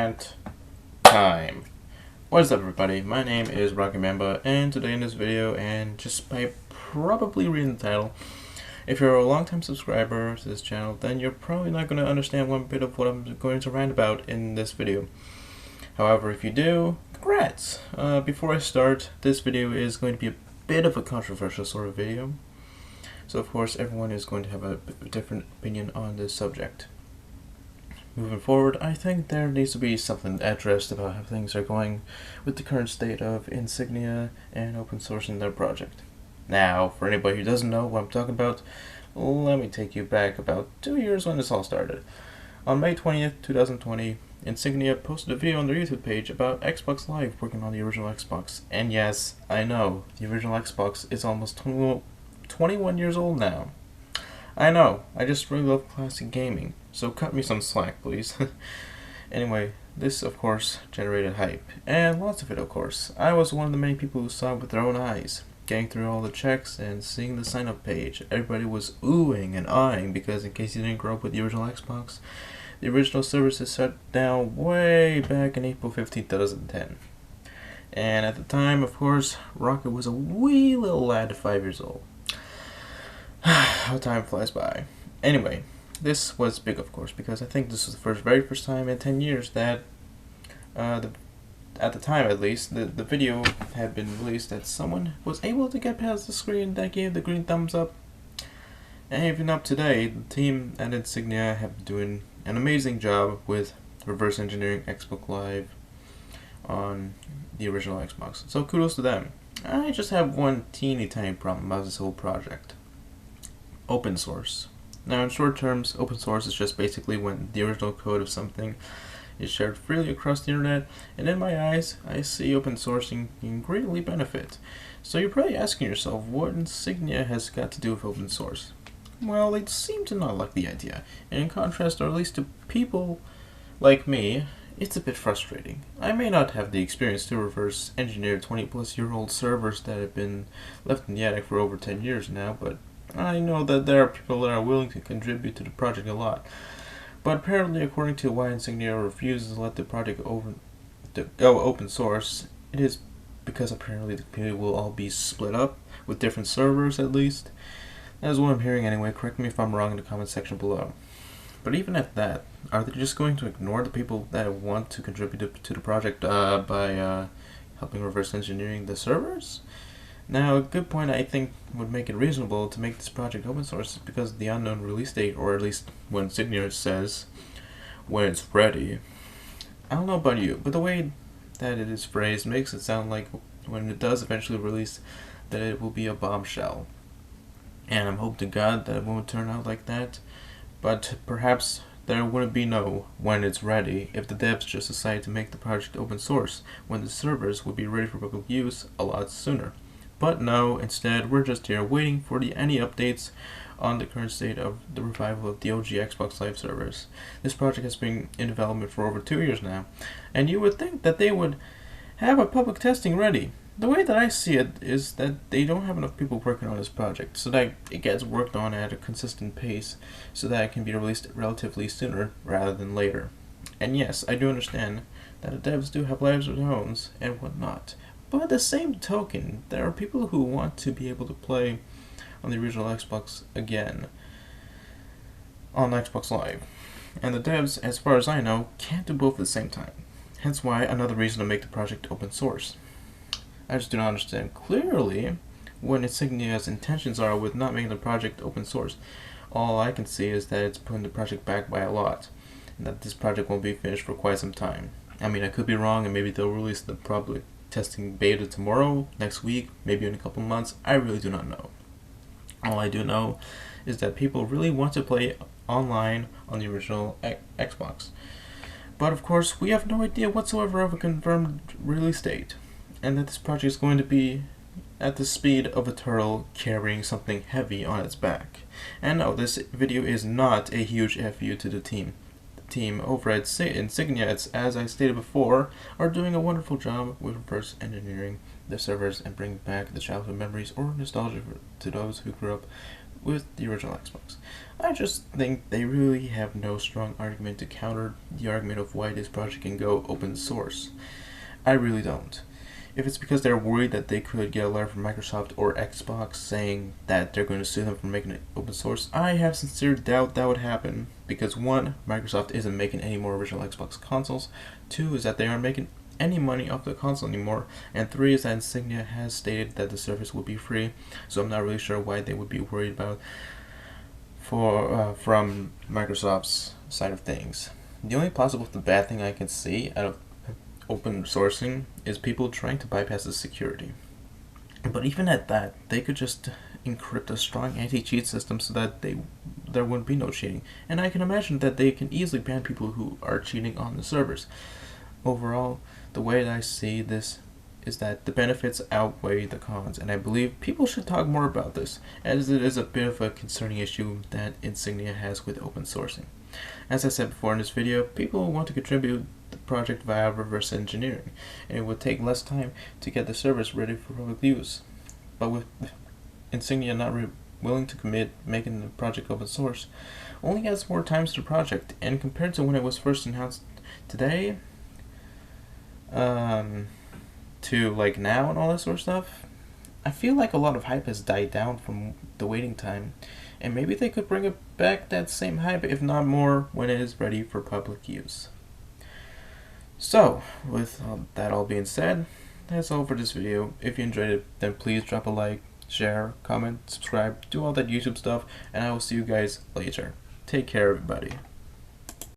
Rant time. What is up, everybody? My name is Rocky Mamba, and today in this video, and just by probably reading the title, if you're a long-time subscriber to this channel, then you're probably not going to understand one bit of what I'm going to rant about in this video. However, if you do, congrats! Before I start, this video is going to be a bit of a controversial sort of video. So of course, everyone is going to have a different opinion on this subject. Moving forward, I think there needs to be something addressed about how things are going with the current state of Insignia and open sourcing their project. Now, for anybody who doesn't know what I'm talking about, let me take you back about 2 years when this all started. On May 20th, 2020, Insignia posted a video on their YouTube page about Xbox Live working on the original Xbox. And yes, I know, the original Xbox is almost 21 years old now. I know, I just really love classic gaming, so cut me some slack, please. Anyway, this of course generated hype, and lots of it of course. I was one of the many people who saw it with their own eyes, getting through all the checks and seeing the sign-up page. Everybody was oohing and eyeing because in case you didn't grow up with the original Xbox, the original services shut down way back in April 15, 2010. And at the time, of course, Rocket was a wee little lad of 5 years old. How time flies by. Anyway, this was big, of course, because I think this was the very first time in 10 years that, at the time at least, the video had been released that someone was able to get past the screen that gave the green thumbs up. And even up today, the team at Insignia have been doing an amazing job with reverse engineering Xbox Live on the original Xbox. So kudos to them. I just have one teeny tiny problem about this whole project. Open source. Now, in short terms, open source is just basically when the original code of something is shared freely across the internet, and in my eyes, I see open sourcing can greatly benefit. So you're probably asking yourself, what Insignia has got to do with open source? Well, they seem to not like the idea, and in contrast, or at least to people like me, it's a bit frustrating. I may not have the experience to reverse engineer 20-plus-year-old servers that have been left in the attic for over 10 years now, but I know that there are people that are willing to contribute to the project a lot. But apparently, according to why Insignia refuses to let the project go open source, it is because apparently the community will all be split up, with different servers at least. That is what I'm hearing anyway. Correct me if I'm wrong in the comment section below. But even at that, are they just going to ignore the people that want to contribute to the project by helping reverse engineering the servers? Now, a good point I think would make it reasonable to make this project open source because of the unknown release date, or at least when Insignia says when it's ready. I don't know about you, but the way that it is phrased makes it sound like when it does eventually release that it will be a bombshell. And I'm hoping to God that it won't turn out like that, but perhaps there wouldn't be no when it's ready if the devs just decide to make the project open source when the servers would be ready for public use a lot sooner. But no, instead, we're just here waiting for any updates on the current state of the revival of the OG Xbox Live servers. This project has been in development for over 2 years now, and you would think that they would have a public testing ready. The way that I see it is that they don't have enough people working on this project, so that it gets worked on at a consistent pace, so that it can be released relatively sooner rather than later. And yes, I do understand that the devs do have lives of their own and whatnot. But at the same token, there are people who want to be able to play on the original Xbox again on Xbox Live. And the devs, as far as I know, can't do both at the same time. Hence why another reason to make the project open source. I just do not understand clearly what Insignia's intentions are with not making the project open source. All I can see is that it's putting the project back by a lot, and that this project won't be finished for quite some time. I mean, I could be wrong, and maybe they'll release the public testing beta tomorrow, next week, maybe in a couple months. I really do not know. All I do know is that people really want to play online on the original Xbox. But of course, we have no idea whatsoever of a confirmed release date, and that this project is going to be at the speed of a turtle carrying something heavy on its back. And no, this video is not a huge FU to the team. Team over at Insignia, as I stated before, are doing a wonderful job with reverse engineering the servers and bringing back the childhood memories or nostalgia to those who grew up with the original Xbox. I just think they really have no strong argument to counter the argument of why this project can go open source. I really don't. If it's because they're worried that they could get a letter from Microsoft or Xbox saying that they're going to sue them for making it open source, I have sincere doubt that would happen. Because 1, Microsoft isn't making any more original Xbox consoles. 2 is that they aren't making any money off the console anymore. And 3 is that Insignia has stated that the service will be free. So I'm not really sure why they would be worried about from Microsoft's side of things. The only possible bad thing I can see out of open sourcing is people trying to bypass the security. But even at that, they could just encrypt a strong anti-cheat system so that there wouldn't be no cheating. And I can imagine that they can easily ban people who are cheating on the servers. Overall, the way that I see this is that the benefits outweigh the cons, and I believe people should talk more about this, as it is a bit of a concerning issue that Insignia has with open sourcing. As I said before in this video, people want to contribute the project via reverse engineering, and it would take less time to get the service ready for public use. But with Insignia not willing to commit making the project open source, only adds more time to the project, and compared to when it was first announced today, to like now and all that sort of stuff, I feel like a lot of hype has died down from the waiting time, and maybe they could bring it back that same hype, if not more, when it is ready for public use. So, with that all being said, that's all for this video. If you enjoyed it, then please drop a like, share, comment, subscribe, do all that YouTube stuff, and I will see you guys later. Take care, everybody.